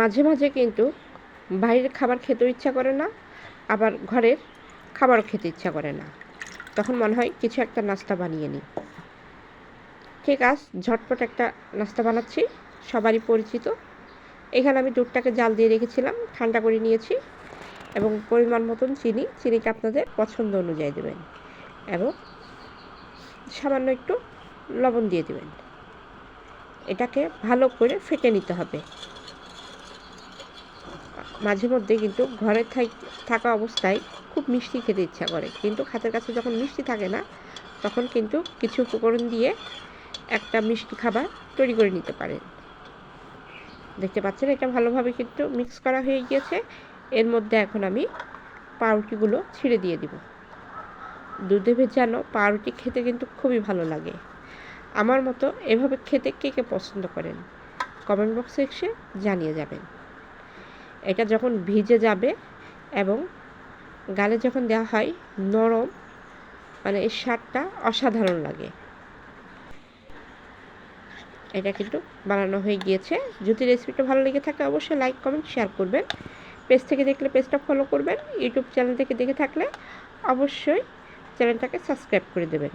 মাঝে মাঝে কিন্তু বাইরের খাবার খেতেও ইচ্ছা করে না, আবার ঘরের খাবারও খেতে ইচ্ছা করে না। তখন মনে হয় কিছু একটা নাস্তা বানিয়ে নিই। ঠিক আজ ঝটপট একটা নাস্তা বানাচ্ছি, সবারই পরিচিত। এখানে আমি দুধটাকে জাল দিয়ে রেখেছিলাম, ঠান্ডা করে নিয়েছি এবং পরিমাণ মতন চিনিটা আপনাদের পছন্দ অনুযায়ী দেবেন এবং সামান্য একটু লবণ দিয়ে দেবেন। এটাকে ভালো করে ফেটে নিতে হবে। মাঝে মধ্যে কিন্তু ঘরে থাকা অবস্থায় খুব মিষ্টি খেতে ইচ্ছা করে, কিন্তু হাতের কাছে যখন মিষ্টি থাকে না, তখন কিন্তু কিছু উপকরণ দিয়ে একটা মিষ্টি খাবার তৈরি করে নিতে পারেন। দেখতে পাচ্ছেন এটা ভালোভাবে কিন্তু মিক্স করা হয়ে গিয়েছে। এর মধ্যে এখন আমি পাউরুটিগুলো ছিঁড়ে দিয়ে দিব। দুধে ভেজানো পাউরুটি খেতে কিন্তু খুবই ভালো লাগে। আমার মতো এভাবে খেতে কে কে পছন্দ করেন কমেন্ট বক্সে এসে জানিয়ে যাবেন। এটা যখন ভিজে যাবে এবং গালে যখন দেওয়া হয় নরম, মানে এর স্বাদটা অসাধারণ লাগে। এটা কিন্তু বানানো হয়ে গিয়েছে। যদি রেসিপিটা ভালো লেগে থাকে অবশ্যই লাইক কমেন্ট শেয়ার করবেন। পেজ থেকে দেখলে পেজটা ফলো করবেন, ইউটিউব চ্যানেল থেকে দেখে থাকলে অবশ্যই চ্যানেলটাকে সাবস্ক্রাইব করে দেবেন।